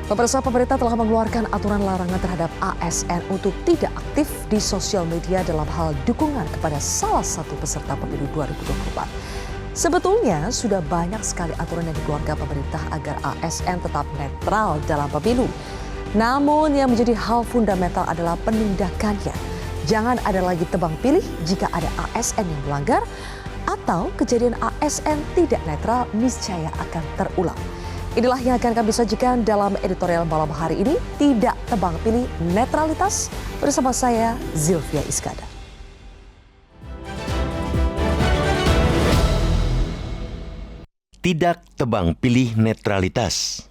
Pemirsa, pemerintah telah mengeluarkan aturan larangan terhadap ASN untuk tidak aktif di sosial media dalam hal dukungan kepada salah satu peserta pemilu 2024. Sebetulnya sudah banyak sekali aturan yang dikeluarkan pemerintah agar ASN tetap netral dalam pemilu. Namun yang menjadi hal fundamental adalah penindakannya. Jangan ada lagi tebang pilih jika ada ASN yang melanggar atau kejadian ASN tidak netral niscaya akan terulang. Inilah yang akan kami sajikan dalam editorial malam hari ini, Tidak Tebang Pilih Netralitas, bersama saya Zilvia Iskandar. Tidak tebang pilih netralitas.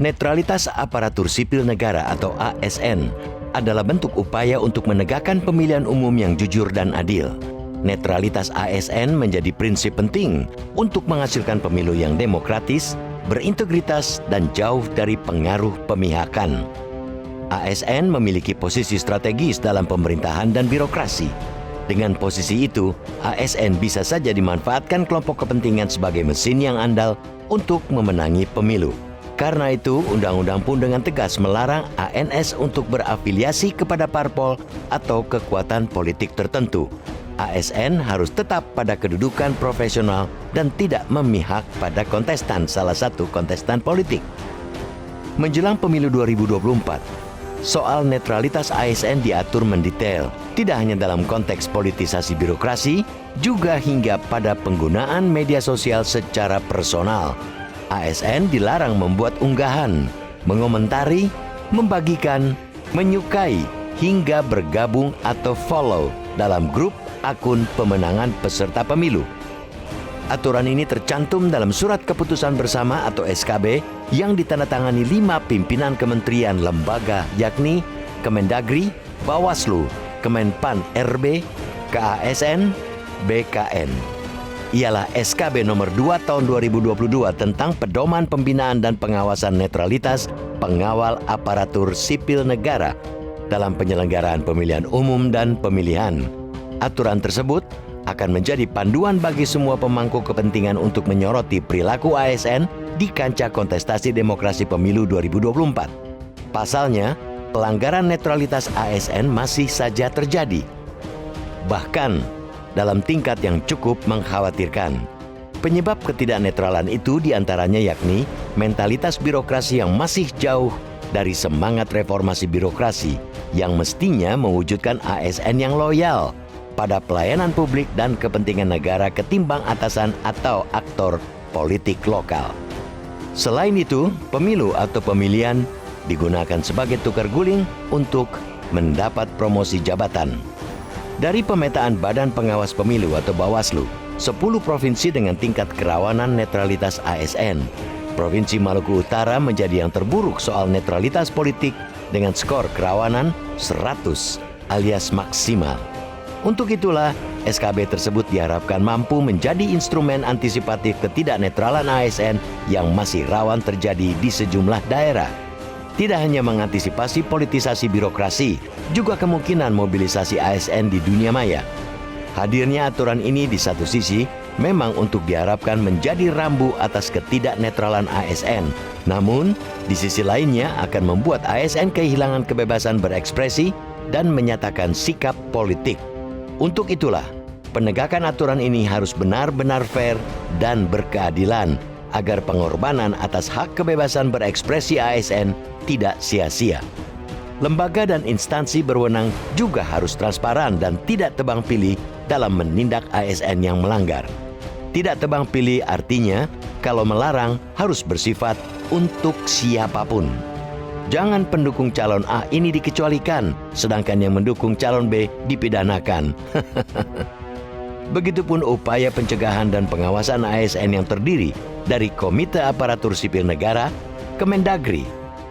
Netralitas aparatur sipil negara atau ASN adalah bentuk upaya untuk menegakkan pemilihan umum yang jujur dan adil. Netralitas ASN menjadi prinsip penting untuk menghasilkan pemilu yang demokratis, berintegritas, dan jauh dari pengaruh pemihakan. ASN memiliki posisi strategis dalam pemerintahan dan birokrasi. Dengan posisi itu, ASN bisa saja dimanfaatkan kelompok kepentingan sebagai mesin yang andal untuk memenangi pemilu. Karena itu, undang-undang pun dengan tegas melarang ANS untuk berafiliasi kepada parpol atau kekuatan politik tertentu. ASN harus tetap pada kedudukan profesional dan tidak memihak pada kontestan, salah satu kontestan politik. Menjelang pemilu 2024, soal netralitas ASN diatur mendetail, tidak hanya dalam konteks politisasi birokrasi, juga hingga pada penggunaan media sosial secara personal. ASN dilarang membuat unggahan, mengomentari, membagikan, menyukai, hingga bergabung atau follow dalam grup akun pemenangan peserta pemilu. Aturan ini tercantum dalam Surat Keputusan Bersama atau SKB yang ditandatangani 5 pimpinan kementerian lembaga, yakni Kemendagri, Bawaslu, Kemenpan RB, KASN, BKN. Ialah SKB nomor 2 tahun 2022 tentang pedoman pembinaan dan pengawasan netralitas pengawal aparatur sipil negara dalam penyelenggaraan pemilihan umum dan pemilihan. Aturan tersebut akan menjadi panduan bagi semua pemangku kepentingan untuk menyoroti perilaku ASN di kancah kontestasi demokrasi pemilu 2024. Pasalnya, pelanggaran netralitas ASN masih saja terjadi. Bahkan, dalam tingkat yang cukup mengkhawatirkan. Penyebab ketidaknetralan itu diantaranya yakni mentalitas birokrasi yang masih jauh dari semangat reformasi birokrasi yang mestinya mewujudkan ASN yang loyal pada pelayanan publik dan kepentingan negara ketimbang atasan atau aktor politik lokal. Selain itu, pemilu atau pemilihan digunakan sebagai tukar guling untuk mendapat promosi jabatan. Dari pemetaan Badan Pengawas Pemilu atau Bawaslu, 10 provinsi dengan tingkat kerawanan netralitas ASN. Provinsi Maluku Utara menjadi yang terburuk soal netralitas politik dengan skor kerawanan 100 alias maksimal. Untuk itulah, SKB tersebut diharapkan mampu menjadi instrumen antisipatif ketidaknetralan ASN yang masih rawan terjadi di sejumlah daerah. Tidak hanya mengantisipasi politisasi birokrasi, juga kemungkinan mobilisasi ASN di dunia maya. Hadirnya aturan ini di satu sisi memang untuk diharapkan menjadi rambu atas ketidaknetralan ASN. Namun, di sisi lainnya akan membuat ASN kehilangan kebebasan berekspresi dan menyatakan sikap politik. Untuk itulah, penegakan aturan ini harus benar-benar fair dan berkeadilan, agar pengorbanan atas hak kebebasan berekspresi ASN tidak sia-sia. Lembaga dan instansi berwenang juga harus transparan dan tidak tebang pilih dalam menindak ASN yang melanggar. Tidak tebang pilih artinya kalau melarang harus bersifat untuk siapapun. Jangan pendukung calon A ini dikecualikan, sedangkan yang mendukung calon B dipidanakan. Begitupun upaya pencegahan dan pengawasan ASN yang terdiri dari Komite Aparatur Sipil Negara, Kemendagri,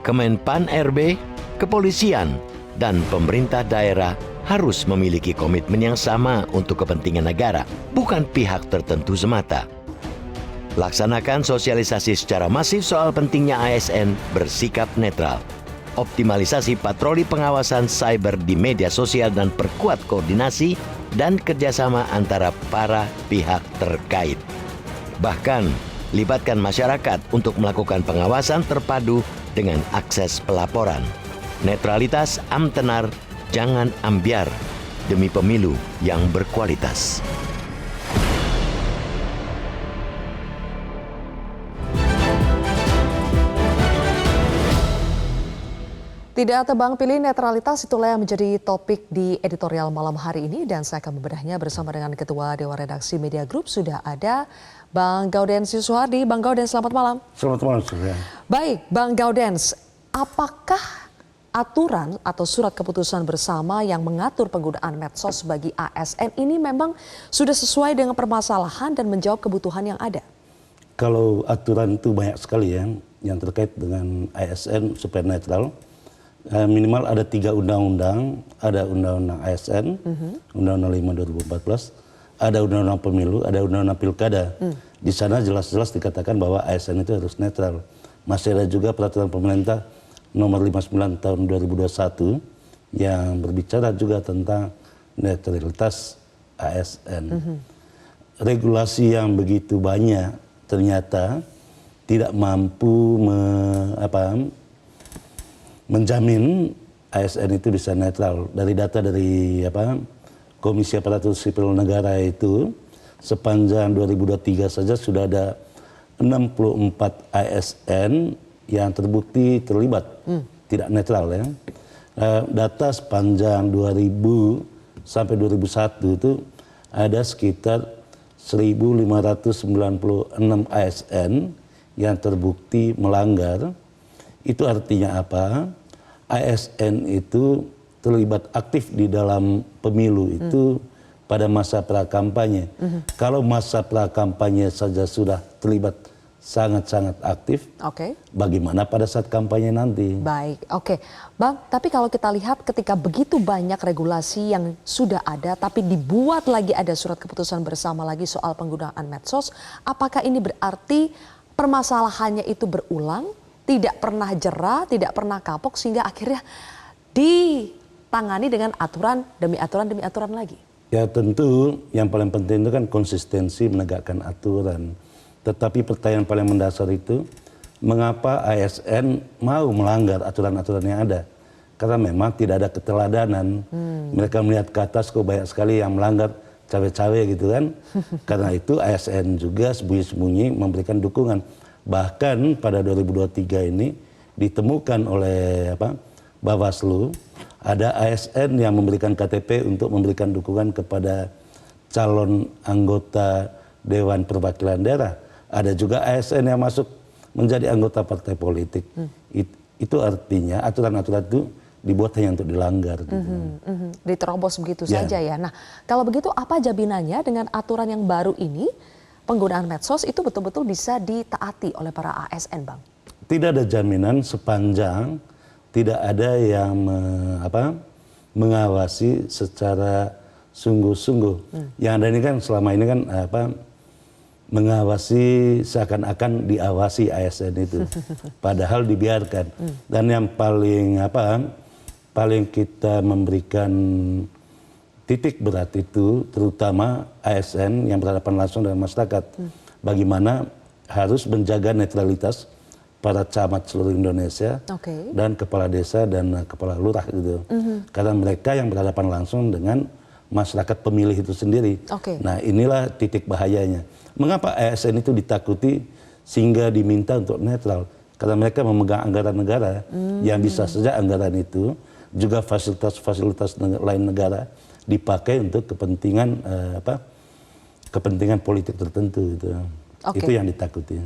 Kemenpan RB, Kepolisian, dan pemerintah daerah harus memiliki komitmen yang sama untuk kepentingan negara, bukan pihak tertentu semata. Laksanakan sosialisasi secara masif soal pentingnya ASN bersikap netral. optimalisasi patroli pengawasan cyber di media sosial dan perkuat koordinasi dan kerjasama antara para pihak terkait. Bahkan, libatkan masyarakat untuk melakukan pengawasan terpadu dengan akses pelaporan. Netralitas amtenar, jangan ambiar demi pemilu yang berkualitas. Tidak tebang pilih netralitas, itulah yang menjadi topik di editorial malam hari ini, dan saya akan membedahnya bersama dengan Ketua Dewan Redaksi Media Group. Sudah ada Bang Gaudensius Suhardi. Bang Gaudens, selamat malam. Selamat malam, Surya. Baik, Bang Gaudens, apakah aturan atau surat keputusan bersama yang mengatur penggunaan medsos bagi ASN ini memang sudah sesuai dengan permasalahan dan menjawab kebutuhan yang ada? Kalau aturan itu banyak sekali ya, yang terkait dengan ASN supaya netral. Minimal ada 3 undang-undang, ada undang-undang ASN, undang-undang 5 2014, ada undang-undang pemilu, ada undang-undang pilkada. Di sana jelas-jelas dikatakan bahwa ASN itu harus netral. Masih ada juga peraturan pemerintah nomor 59 tahun 2021 yang berbicara juga tentang netralitas ASN. Regulasi yang begitu banyak ternyata tidak mampu menjamin ASN itu bisa netral. Dari data dari Komisi Aparatur Sipil Negara itu sepanjang 2023 saja sudah ada 64 ASN yang terbukti terlibat tidak netral ya. Data sepanjang 2000 sampai 2001 itu ada sekitar 1.596 ASN yang terbukti melanggar. Itu artinya apa? ASN itu terlibat aktif di dalam pemilu itu pada masa prakampanye. Kalau masa prakampanye saja sudah terlibat sangat-sangat aktif, bagaimana pada saat kampanye nanti? Baik, Bang, tapi kalau kita lihat ketika begitu banyak regulasi yang sudah ada, tapi dibuat lagi ada surat keputusan bersama lagi soal penggunaan medsos, apakah ini berarti permasalahannya itu berulang? Tidak pernah jera, tidak pernah kapok, sehingga akhirnya ditangani dengan aturan demi aturan lagi? Ya tentu yang paling penting itu kan konsistensi menegakkan aturan. Tetapi pertanyaan paling mendasar itu, mengapa ASN mau melanggar aturan-aturan yang ada? Karena memang tidak ada keteladanan. Mereka melihat ke atas kok banyak sekali yang melanggar, cawe-cawe gitu kan. Karena itu ASN juga sembunyi-sembunyi memberikan dukungan. Bahkan pada 2023 ini ditemukan oleh Bawaslu ada ASN yang memberikan KTP untuk memberikan dukungan kepada calon anggota Dewan Perwakilan Daerah. Ada juga ASN yang masuk menjadi anggota partai politik. Itu artinya aturan-aturan itu dibuat hanya untuk dilanggar. Diterobos begitu saja ya. Nah, kalau begitu apa jaminannya dengan aturan yang baru ini? Penggunaan medsos itu betul-betul bisa ditaati oleh para ASN, Bang? Tidak ada jaminan sepanjang tidak ada yang mengawasi secara sungguh-sungguh. Yang ada ini kan selama ini kan mengawasi seakan-akan diawasi ASN itu, padahal dibiarkan. Dan yang paling kita memberikan titik berat itu terutama ASN yang berhadapan langsung dengan masyarakat. Bagaimana harus menjaga netralitas para camat seluruh Indonesia dan kepala desa dan kepala lurah gitu. Karena mereka yang berhadapan langsung dengan masyarakat pemilih itu sendiri. Nah inilah titik bahayanya. Mengapa ASN itu ditakuti sehingga diminta untuk netral? Karena mereka memegang anggaran negara yang bisa saja anggaran itu juga fasilitas-fasilitas lain negara dipakai untuk kepentingan kepentingan politik tertentu itu. Itu yang ditakuti.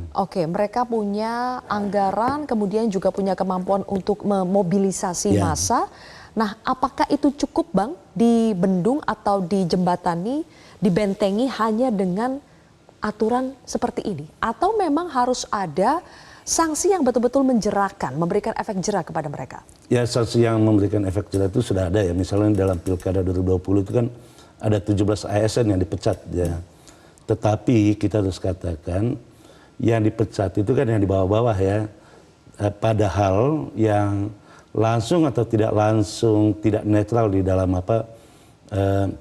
Mereka punya anggaran, kemudian juga punya kemampuan untuk memobilisasi massa. Nah, apakah itu cukup, Bang, dibendung atau dijembatani, dibentengi hanya dengan aturan seperti ini? Atau memang harus ada sanksi yang betul-betul menjerakan, memberikan efek jera kepada mereka? Ya, sanksi yang memberikan efek jera itu sudah ada ya. Misalnya dalam Pilkada 2020 itu kan ada 17 ASN yang dipecat ya. Tetapi kita harus katakan yang dipecat itu kan yang di bawah-bawah ya. Padahal yang langsung atau tidak langsung, tidak netral di dalam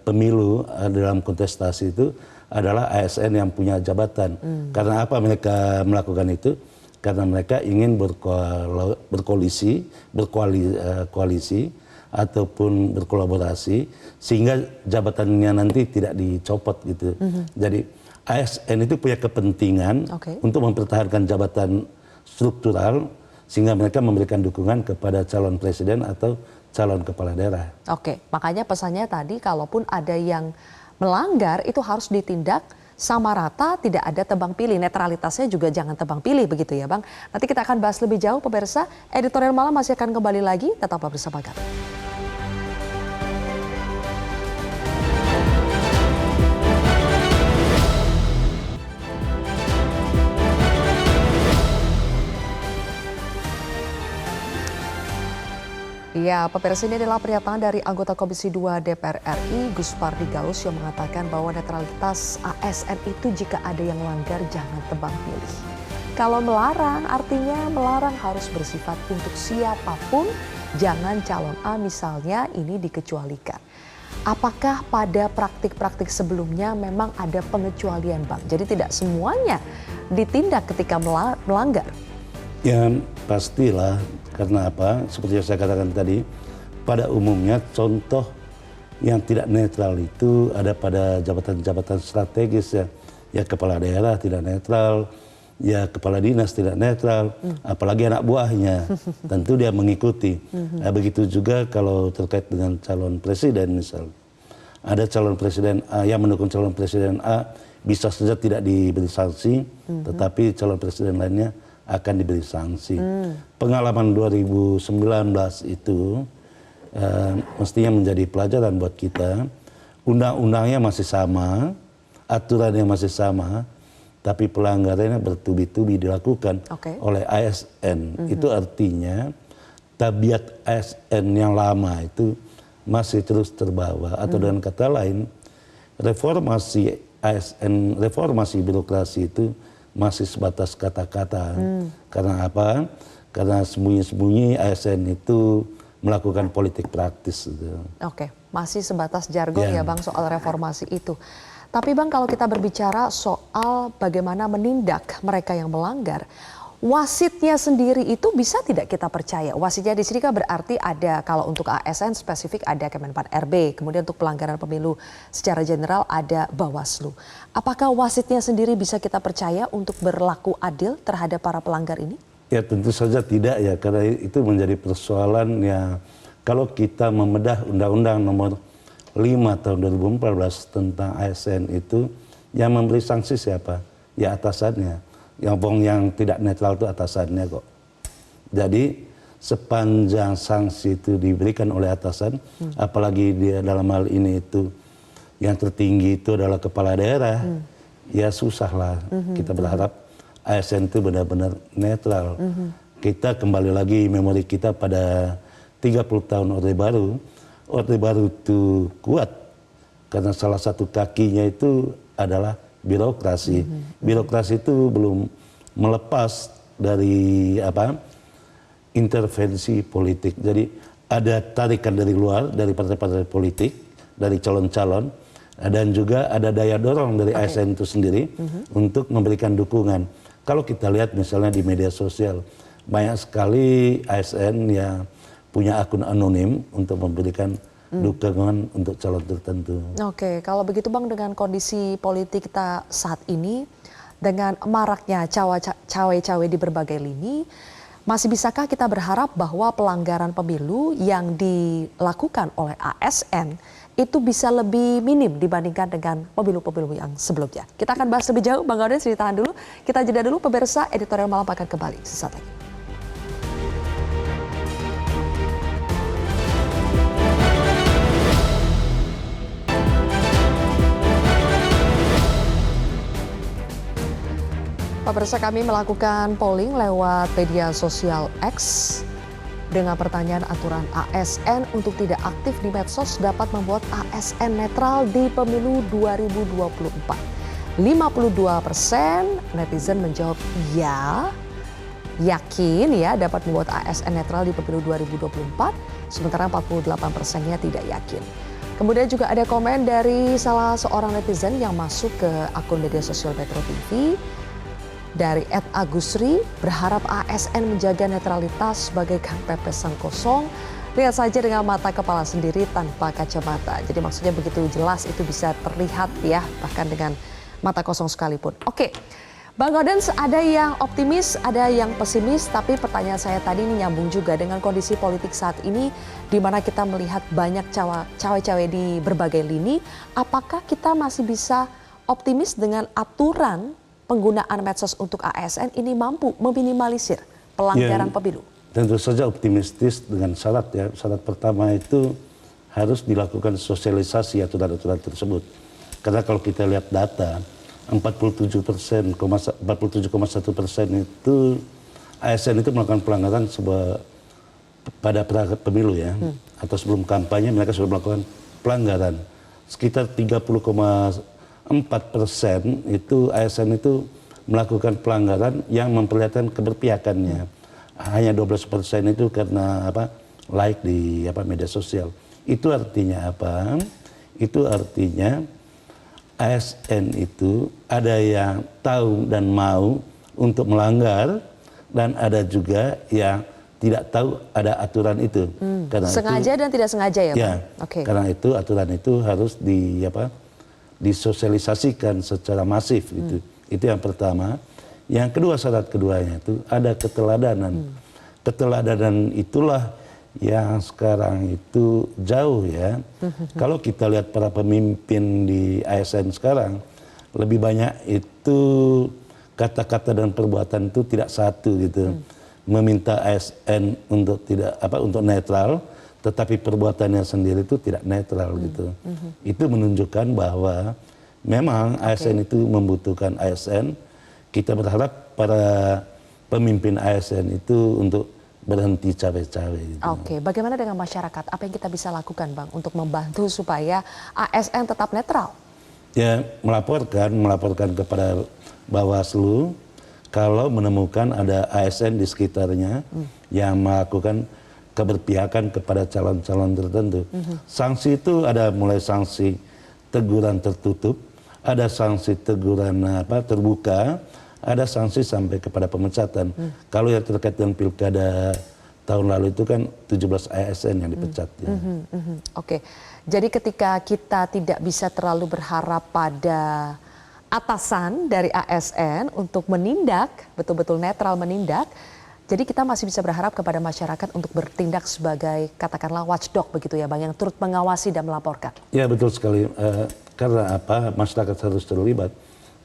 pemilu, dalam kontestasi itu adalah ASN yang punya jabatan. Karena apa mereka melakukan itu? Karena mereka ingin berkoalisi ataupun berkolaborasi sehingga jabatannya nanti tidak dicopot gitu. Jadi ASN itu punya kepentingan untuk mempertahankan jabatan struktural sehingga mereka memberikan dukungan kepada calon presiden atau calon kepala daerah. Oke, makanya pesannya tadi kalaupun ada yang melanggar itu harus ditindak sama rata, tidak ada tebang pilih. Netralitasnya juga jangan tebang pilih begitu ya Bang. Nanti kita akan bahas lebih jauh pemirsa. Editorial Malam masih akan kembali lagi. Tetaplah bersama kami. Ya, pemirsa, ini adalah pernyataan dari anggota Komisi 2 DPR RI, Gus Pardi Gaus, yang mengatakan bahwa netralitas ASN itu jika ada yang melanggar jangan tebang pilih. Kalau melarang, artinya melarang harus bersifat untuk siapapun, jangan calon A misalnya ini dikecualikan. Apakah pada praktik-praktik sebelumnya memang ada pengecualian Bang? Jadi tidak semuanya ditindak ketika melanggar? Ya pastilah. Karena apa? Seperti yang saya katakan tadi, pada umumnya contoh yang tidak netral itu ada pada jabatan-jabatan strategis ya. Ya kepala daerah tidak netral, ya kepala dinas tidak netral, apalagi anak buahnya. Tentu dia mengikuti. Begitu juga kalau terkait dengan calon presiden misal. Ada calon presiden A yang mendukung calon presiden A bisa saja tidak diberi sanksi, tetapi calon presiden lainnya akan diberi sanksi. Pengalaman 2019 itu mestinya menjadi pelajaran buat kita. Undang-undangnya masih sama, aturannya masih sama, tapi pelanggarannya bertubi-tubi dilakukan oleh ASN. Itu artinya tabiat ASN yang lama itu masih terus terbawa. Atau dengan kata lain, reformasi ASN, reformasi birokrasi itu masih sebatas kata-kata. Karena apa? Karena sembunyi-sembunyi ASN itu melakukan politik praktis. Oke, masih sebatas jargon ya Bang soal reformasi itu. Tapi Bang, kalau kita berbicara soal bagaimana menindak mereka yang melanggar, wasitnya sendiri itu bisa tidak kita percaya? Wasitnya di sini kan berarti ada, kalau untuk ASN spesifik ada Kemenpan RB, kemudian untuk pelanggaran pemilu secara general ada Bawaslu. Apakah wasitnya sendiri bisa kita percaya untuk berlaku adil terhadap para pelanggar ini? Ya tentu saja tidak ya, karena itu menjadi persoalan ya. Kalau kita membedah Undang-Undang Nomor 5 tahun 2014 tentang ASN itu, yang memberi sanksi siapa? Ya atasannya. Yang tidak netral itu atasannya kok. Jadi sepanjang sanksi itu diberikan oleh atasan, apalagi dia dalam hal ini itu yang tertinggi itu adalah kepala daerah, ya susahlah. Kita berharap ASN itu benar-benar netral. Kita kembali lagi memori kita pada 30 tahun Orde Baru. Orde Baru itu kuat karena salah satu kakinya itu adalah birokrasi. Birokrasi itu belum melepas dari intervensi politik. Jadi ada tarikan dari luar, dari partai-partai politik, dari calon-calon, dan juga ada daya dorong dari ASN itu sendiri untuk memberikan dukungan. Kalau kita lihat misalnya di media sosial, banyak sekali ASN yang punya akun anonim untuk memberikan dukungan untuk calon tertentu. Oke, kalau begitu Bang, dengan kondisi politik kita saat ini, dengan maraknya cawe-cawe di berbagai lini, masih bisakah kita berharap bahwa pelanggaran pemilu yang dilakukan oleh ASN itu bisa lebih minim dibandingkan dengan pemilu-pemilu yang sebelumnya? Kita akan bahas lebih jauh, Bang Gaudens, ditahan dulu. Kita jeda dulu, pemirsa. Editorial Malam akan kembali sesaat lagi. Pemirsa, kami melakukan polling lewat media sosial X dengan pertanyaan aturan ASN untuk tidak aktif di medsos dapat membuat ASN netral di pemilu 2024. 52% netizen menjawab ya, yakin ya dapat membuat ASN netral di pemilu 2024, sementara 48%-nya tidak yakin. Kemudian juga ada komen dari salah seorang netizen yang masuk ke akun media sosial Metro TV. Dari @agusri, berharap ASN menjaga netralitas bagaikan pepesan kosong. Lihat saja dengan mata kepala sendiri tanpa kacamata. Jadi maksudnya begitu jelas itu bisa terlihat ya, bahkan dengan mata kosong sekalipun. Oke, Bang Gaudens, ada yang optimis, ada yang pesimis, tapi pertanyaan saya tadi ini nyambung juga dengan kondisi politik saat ini di mana kita melihat banyak cawe-cawe di berbagai lini. Apakah kita masih bisa optimis dengan aturan penggunaan medsos untuk ASN ini mampu meminimalisir pelanggaran pemilu? Tentu saja optimistis dengan syarat ya. Syarat pertama itu harus dilakukan sosialisasi aturan-aturan tersebut. Karena kalau kita lihat data, 47,1% itu ASN itu melakukan pelanggaran pada pemilu ya. Atau sebelum kampanye mereka sudah melakukan pelanggaran. Sekitar 30,4% itu ASN itu melakukan pelanggaran yang memperlihatkan keberpihakannya. Hanya 12% itu karena like di media sosial. Itu artinya apa? Itu artinya ASN itu ada yang tahu dan mau untuk melanggar dan ada juga yang tidak tahu ada aturan itu. Karena sengaja dan tidak sengaja ya, Pak? Ya, karena itu aturan itu harus disosialisasikan secara masif gitu. Itu yang pertama. Yang kedua, syarat keduanya itu ada keteladanan. Keteladanan itulah yang sekarang itu jauh ya. Kalau kita lihat para pemimpin di ASN sekarang, lebih banyak itu kata-kata dan perbuatan itu tidak satu gitu. Meminta ASN untuk untuk netral, tetapi perbuatannya sendiri itu tidak netral gitu. Itu menunjukkan bahwa memang ASN itu membutuhkan ASN. Kita berharap para pemimpin ASN itu untuk berhenti cawe-cawe. Gitu. Oke, bagaimana dengan masyarakat? Apa yang kita bisa lakukan, Bang, untuk membantu supaya ASN tetap netral? Ya, melaporkan kepada Bawaslu kalau menemukan ada ASN di sekitarnya yang melakukan keberpihakan kepada calon-calon tertentu. Sanksi itu ada mulai sanksi teguran tertutup, ada sanksi teguran terbuka, ada sanksi sampai kepada pemecatan. Kalau yang terkait dengan pilkada tahun lalu itu kan 17 ASN yang dipecat. Ya. Oke, jadi ketika kita tidak bisa terlalu berharap pada atasan dari ASN untuk menindak, betul-betul netral menindak, jadi kita masih bisa berharap kepada masyarakat untuk bertindak sebagai katakanlah watchdog begitu ya Bang, yang turut mengawasi dan melaporkan. Ya betul sekali, karena masyarakat harus terlibat,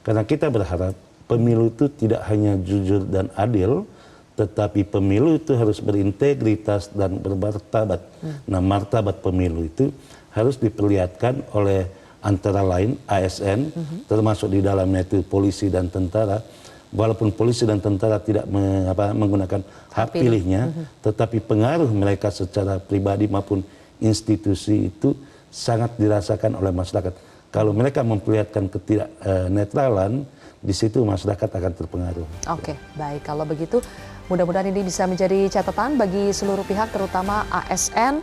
karena kita berharap pemilu itu tidak hanya jujur dan adil, tetapi pemilu itu harus berintegritas dan bermartabat. Nah, martabat pemilu itu harus diperlihatkan oleh antara lain ASN, termasuk di dalamnya itu polisi dan tentara. Walaupun polisi dan tentara tidak menggunakan hak pilihnya, tetapi pengaruh mereka secara pribadi maupun institusi itu sangat dirasakan oleh masyarakat. Kalau mereka memperlihatkan ketidaknetralan, di situ masyarakat akan terpengaruh. Oke, baik. Kalau begitu, mudah-mudahan ini bisa menjadi catatan bagi seluruh pihak, terutama ASN,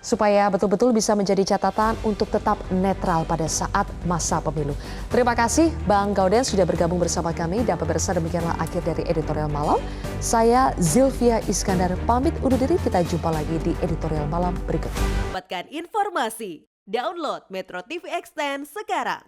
supaya betul-betul bisa menjadi catatan untuk tetap netral pada saat masa pemilu. Terima kasih Bang Gaudens sudah bergabung bersama kami, dan pemirsa demikianlah akhir dari Editorial Malam. Saya Zilvia Iskandar pamit undur diri, kita jumpa lagi di Editorial Malam berikutnya. Dapatkan informasi, download Metro TV Extend sekarang.